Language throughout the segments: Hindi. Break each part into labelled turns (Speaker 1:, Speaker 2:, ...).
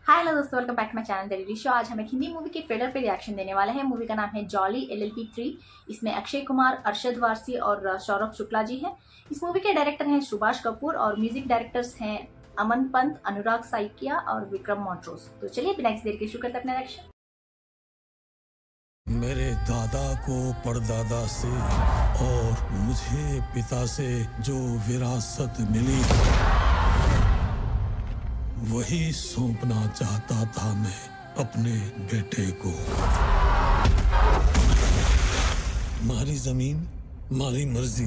Speaker 1: हाय हेलो दोस्तों, welcome back to my channel tele show. आज हम एक हिंदी मूवी के ट्रेलर पे रिएक्शन देने वाले हैं। मूवी का नाम है जॉली LLP 3। इसमें अक्षय कुमार, अरशद वारसी और सौरभ शुक्ला जी हैं। इस मूवी के डायरेक्टर हैं सुभाष कपूर और म्यूजिक डायरेक्टर्स हैं अमन पंत, अनुराग साइकिया और विक्रम मॉन्ट्रोस। तो चलिए बिना किसी देर के शुरू करते हैं अपना रिएक्शन।
Speaker 2: मेरे दादा को परदादा से और मुझे पिता से जो विरासत मिली वही सौंपना चाहता था मैं अपने बेटे को। मारी जमीन, मारी मर्जी।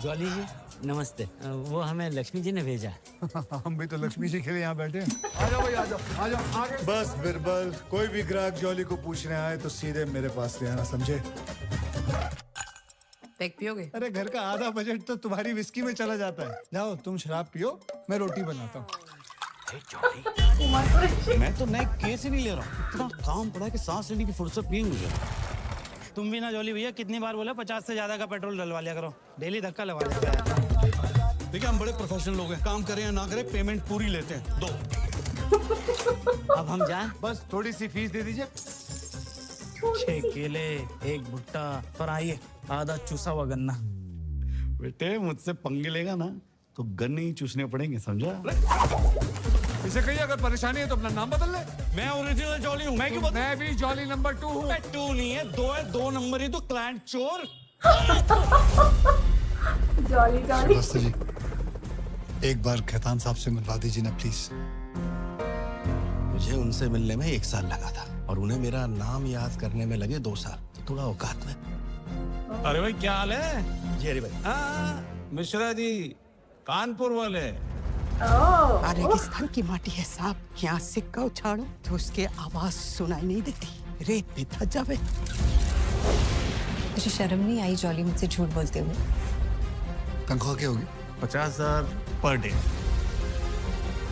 Speaker 3: जॉली जी नमस्ते। वो हमें लक्ष्मी जी ने भेजा है।
Speaker 4: हम भी तो लक्ष्मी जी के लिए यहाँ बैठे हैं। आ जाओ भाई, आ जाओ, आ जाओ आगे। बस बिरबल, कोई भी ग्राहक जॉली को पूछने आए तो सीधे मेरे पास ले आना, समझे?
Speaker 5: पैक पियोगे?
Speaker 4: अरे घर का आधा बजट तो तुम्हारी विस्की में चला जाता है। जाओ तुम शराब पियो, मैं रोटी बनाता हूँ।
Speaker 3: मैं तो नए केस ही नहीं ले रहा हूँ। इतना काम पड़ा कि सांस लेने की फुर्सत नहीं है मुझे। तुम भी ना जॉली भैया, कितनी बार बोला 50 से ज्यादा का पेट्रोल डलवा लिया करो। डेली धक्का लगा देते हैं।
Speaker 2: देखिए हम बड़े प्रोफेशनल लोग हैं, काम करें या ना करें पेमेंट पूरी लेते हैं। दो
Speaker 3: अब हम जाएं?
Speaker 4: बस थोड़ी सी फीस दे दीजिए।
Speaker 3: 6 केले, 1 भुट्टा पर आइए, आधा चूसा हुआ गन्ना।
Speaker 6: बेटे मुझसे पंगे लेगा ना तो गन्ने ही चूसने पड़ेंगे, समझा?
Speaker 4: इसे कहिए अगर परेशानी है तो अपना नाम बदल ले।
Speaker 3: मैं ओरिजिनल जॉली हूँ। मैं क्यों
Speaker 4: मैं भी जॉली नंबर 2 हूँ।
Speaker 3: 2 नहीं है, 2 है। 2 नंबर ही तो क्लाइंट चोर।
Speaker 1: जॉली जॉली
Speaker 4: नमस्ते जी, एक बार खैतान साहब से मिलवा दीजिए ना प्लीज।
Speaker 6: मुझे उनसे मिलने में 1 साल लगा था और उन्हें मेरा नाम याद करने में लगे 2 साल। तो थोड़ा औकात में।
Speaker 2: अरे भाई क्या हाल है?
Speaker 6: जी भाई।
Speaker 2: हाँ, मिश्रा जी कानपुर वाले।
Speaker 5: रेगिस्तान की माटी है साहब, यहाँ सिक्का उछाड़ो तो उसकी आवाज सुनाई नहीं देती। रेत पे धस जावे।
Speaker 7: मुझे शर्म नहीं आई जॉली मुझसे झूठ बोलते हुए?
Speaker 4: तनख्वाह क्या होगी?
Speaker 6: 50,000 per day.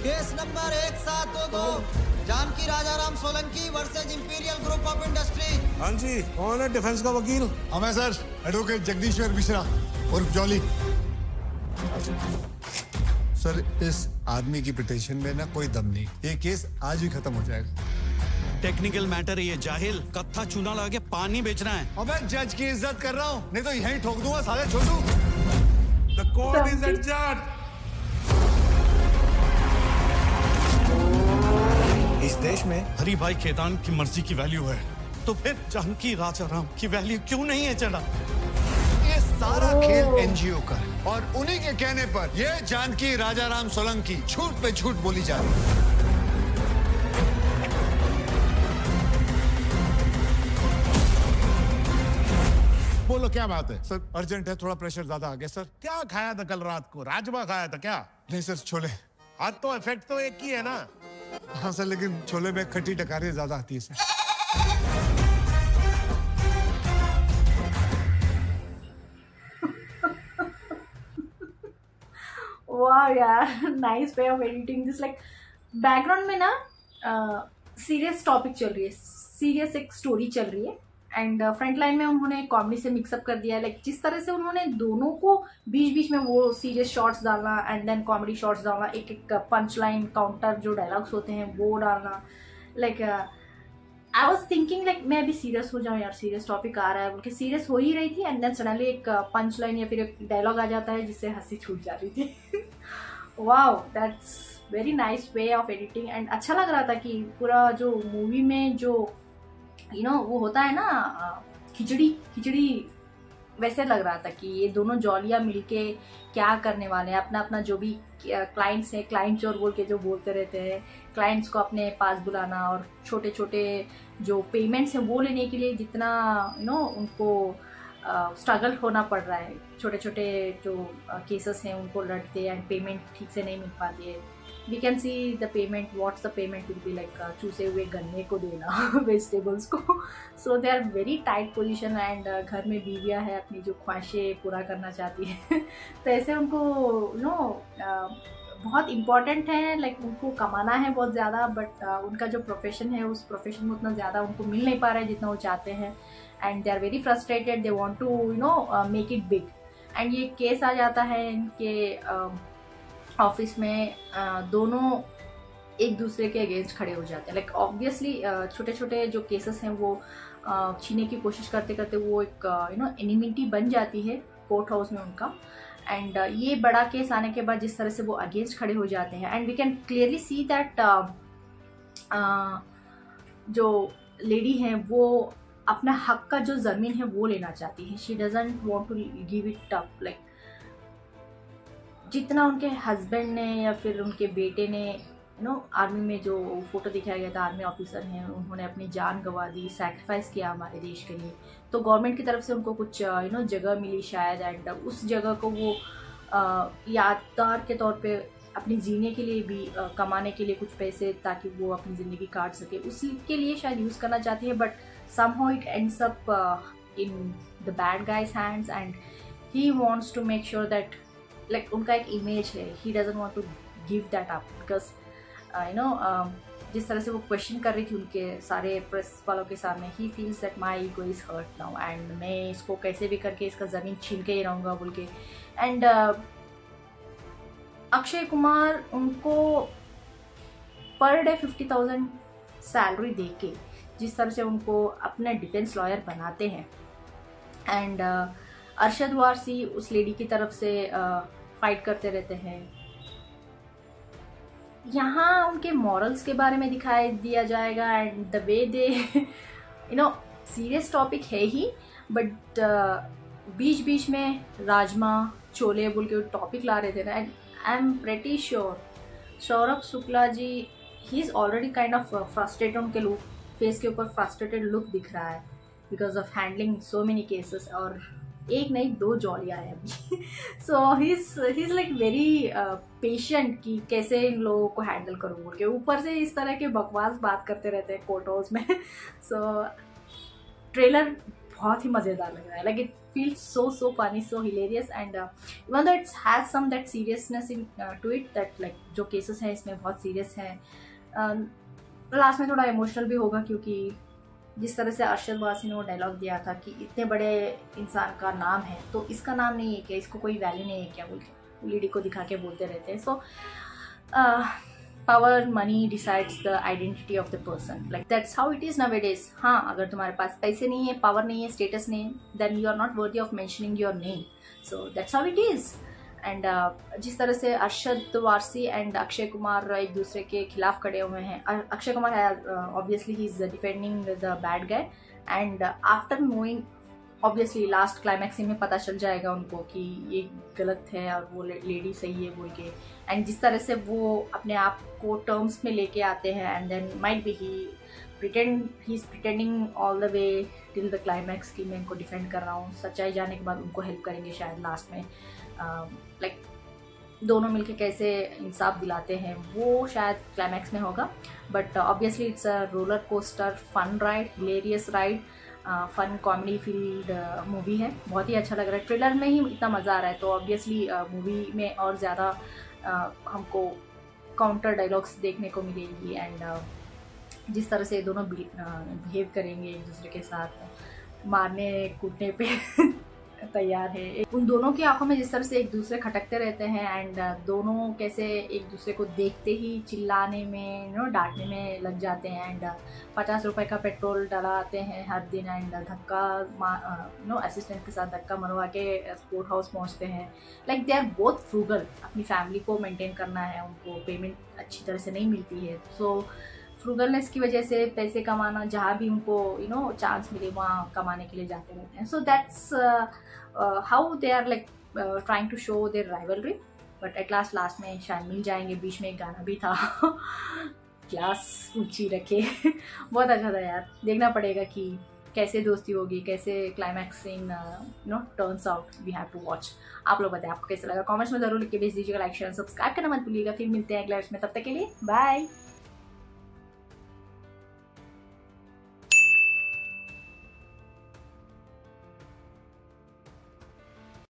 Speaker 8: Case number 1722 Janaki Rajaram Solanki versus Imperial Group of Industry.
Speaker 2: हाँ जी, कौन है डिफेंस का वकील?
Speaker 4: हम है सर, एडवोकेट जगदीश्वर मिश्रा और जॉली। सर इस आदमी की पिटीशन में ना कोई दम नहीं, ये केस आज ही खत्म हो जाएगा।
Speaker 3: टेक्निकल मैटर है ये जाहिल। कत्था चूना लगा के पानी बेचना है।
Speaker 4: अब मैं जज की इज्जत कर रहा हूँ, नहीं तो यहीं ठोक दूंगा साले छोटू।
Speaker 2: The court is adjourned.
Speaker 6: इस देश में
Speaker 3: हरी भाई खेतान की मर्जी की वैल्यू है, तो फिर जानकी राजाराम की वैल्यू क्यों नहीं है? चला
Speaker 4: ये सारा खेल एनजीओ का है और उन्हीं के कहने पर ये जानकी राजाराम सोलंकी झूठ पे झूठ बोली जा रही है।
Speaker 9: बोलो क्या बात है?
Speaker 4: सर अर्जेंट है, थोड़ा प्रेशर ज्यादा आ गया सर।
Speaker 9: क्या खाया था कल रात को? राजमा खाया था क्या?
Speaker 4: नहीं सर, छोले।
Speaker 9: आज तो इफेक्ट तो एक ही है ना।
Speaker 4: हाँ सर, लेकिन छोले में खट्टी टकारी ज्यादा आती है सर।
Speaker 1: वाह यार, nice way of editing this. Like background में ना सीरियस टॉपिक चल रही है, सीरियस एक स्टोरी चल रही है एंड फ्रंट लाइन में उन्होंने कॉमेडी से मिक्सअप कर दिया है। लाइक जिस तरह से उन्होंने दोनों को बीच बीच में वो सीरियस शॉट्स डालना एंड देन कॉमेडी शॉट्स डालना, एक एक पंच लाइन काउंटर जो डायलॉग्स होते हैं वो डालना। Like I was thinking like मैं अभी सीरियस हो जाऊँ यार, सीरियस टॉपिक आ रहा है बोल के सीरियस हो ही रही थी एंड देन सडनली एक पंच लाइन या फिर एक डायलॉग आ जाता है जिससे हंसी छूट जा रही थी। Wow, that's very nice way of editing and अच्छा लग रहा था कि पूरा जो मूवी में जो वो होता है ना खिचड़ी वैसे लग रहा था कि ये दोनों जॉलियाँ मिलके क्या करने वाले हैं। अपना अपना जो भी क्लाइंट्स हैं, क्लाइंट चोर बोल के जो बोलते रहते हैं, क्लाइंट्स को अपने पास बुलाना और छोटे छोटे जो पेमेंट्स हैं वो लेने के लिए जितना उनको स्ट्रगल होना पड़ रहा है। छोटे छोटे जो केसेस हैं उनको लड़ते एंड पेमेंट ठीक से नहीं मिल पाती है। We can see the payment, what's the payment will be like चूसे हुए गन्ने को देना वेजिटेबल्स को। So they are very tight position and घर में बीवियाँ है अपनी जो ख्वाहिशें पूरा करना चाहती है। तो ऐसे उनको बहुत इम्पॉर्टेंट है, लाइक उनको कमाना है बहुत ज़्यादा, बट उनका जो प्रोफेशन है उस प्रोफेशन में उतना ज़्यादा उनको मिल नहीं पा रहा है जितना वो चाहते हैं and they are very frustrated, they want to make it big. And ये केस आ जाता है इनके ऑफिस में दोनों एक दूसरे के अगेंस्ट खड़े हो जाते हैं। लाइक ऑब्वियसली छोटे छोटे जो केसेस हैं वो छीनने की कोशिश करते करते वो एक एनिमिटी बन जाती है कोर्ट हाउस में उनका। एंड ये बड़ा केस आने के बाद जिस तरह से वो अगेंस्ट खड़े हो जाते हैं, and we can clearly see that जो लेडी है वो अपना हक का जो ज़मीन है वो लेना चाहती है। She doesn't want to give it up. Like जितना उनके हस्बैंड ने या फिर उनके बेटे ने आर्मी में जो फोटो दिखाया गया था, आर्मी ऑफिसर हैं, उन्होंने अपनी जान गंवा दी, सैक्रिफाइस किया हमारे देश के लिए, तो गवर्नमेंट की तरफ से उनको कुछ जगह मिली शायद, एंड उस जगह को वो यादगार के तौर पे अपनी जीने के लिए भी कमाने के लिए कुछ पैसे ताकि वो अपनी ज़िंदगी काट सके, उसी के लिए शायद यूज़ करना चाहती है। But somehow it ends up in the bad guy's hands and he wants to make sure that like उनका एक इमेज है, he doesn't want to give that up because जिस तरह से वो क्वेश्चन कर रही थी उनके सारे प्रेस वालों के सामने, he feels that my ego is hurt now and मैं इसको कैसे भी करके इसका ज़मीन छीन के ही रहूँगा बोल के। एंड अक्षय कुमार उनको पर डे 50,000 सैलरी दे के जिस तरह से उनको अपना डिफेंस लॉयर बनाते हैं, एंड अरशद वारसी उस लेडी की तरफ से फाइट करते रहते हैं। यहाँ उनके मॉरल्स के बारे में दिखाई दिया जाएगा and the way they serious topic है ही, बट बीच बीच में राजमा छोले बोल के टॉपिक ला रहे थे ना, and I am pretty sure Saurabh Shukla ji he is already kind of frustrated, उनके लुक फेस के ऊपर फ्रस्ट्रेटेड लुक दिख रहा है because of handling so many cases, और एक नहीं 2 जॉलियाँ हैं अभी। So he is like very patient कि कैसे इन लोगों को हैंडल करूँ बोल के, ऊपर से इस तरह के बकवास बात करते रहते हैं कोर्ट हाउस में। सो ट्रेलर बहुत ही मज़ेदार लग रहा है, like it feels so funny, so hilarious, and even though it has some that seriousness in to it, that like जो cases हैं इसमें बहुत serious हैं, लास्ट में थोड़ा इमोशनल भी होगा क्योंकि जिस तरह से अरशद वारसी ने वो डायलॉग दिया था कि इतने बड़े इंसान का नाम है तो इसका नाम नहीं है क्या, इसको कोई वैल्यू नहीं है क्या बोल के लेडी को दिखा के बोलते रहते हैं। So power money decides the identity of the person, like that's how it is nowadays. हाँ, अगर तुम्हारे पास पैसे नहीं है, पावर नहीं है, स्टेटस नहीं है, then you are not worthy of mentioning your name. So that's how it is. And जिस तरह से अरशद वारसी एंड अक्षय कुमार एक दूसरे के खिलाफ खड़े हुए हैं, Akshay Kumar obviously he is defending the bad guy, and after knowing obviously last climax में पता चल जाएगा उनको कि ये गलत है और वो लेडी सही है बोल के, एंड जिस तरह से वो अपने आप को टर्म्स में लेके आते हैं, and then might be he is pretending all the way till the climax कि मैं इनको डिफेंड कर रहा हूँ, सच्चाई जाने के बाद उनको हेल्प करेंगे शायद लास्ट में। लाइक दोनों मिलके कैसे इंसाफ दिलाते हैं वो शायद क्लाइमैक्स में होगा, but obviously it's a roller coaster fun ride, hilarious ride, fun comedy filled movie है, बहुत ही अच्छा लग रहा है। ट्रेलर में ही इतना मज़ा आ रहा है तो ऑब्वियसली मूवी में और ज़्यादा हमको काउंटर डायलॉग्स देखने को मिलेगी, एंड जिस तरह से दोनों बिहेव करेंगे एक दूसरे के साथ, मारने कूटने पे तैयार है। उन दोनों की आंखों में जिस तरह से एक दूसरे खटकते रहते हैं, एंड दोनों कैसे एक दूसरे को देखते ही चिल्लाने में डांटने में लग जाते हैं, एंड 50 रुपए का पेट्रोल डलाते हैं हर दिन, एंड धक्का असिस्टेंट के साथ धक्का मरवा के कोर्ट हाउस पहुंचते हैं। Like they are both frugal, अपनी फैमिली को मेंटेन करना है, उनको पेमेंट अच्छी तरह से नहीं मिलती है, सो फ्रूगलनेस की वजह से पैसे कमाना जहाँ भी उनको चांस मिले वहाँ कमाने के लिए जाते रहते हैं। So that's how they are like trying to show their rivalry, but at last में शायद मिल जाएंगे। बीच में एक गाना भी था क्लास ऊंची रखे बहुत अच्छा था यार, देखना पड़ेगा कि कैसे दोस्ती होगी, कैसे climax in turns out, we have to watch. आप लोग बताएं आपको कैसा लगा, कमेंट्स में जरूर लिख के भेज दीजिएगा, लाइक शेयर सब्सक्राइब करना मत भूलिएगा। फिर मिलते हैं अगले में, तब तक के लिए बाय।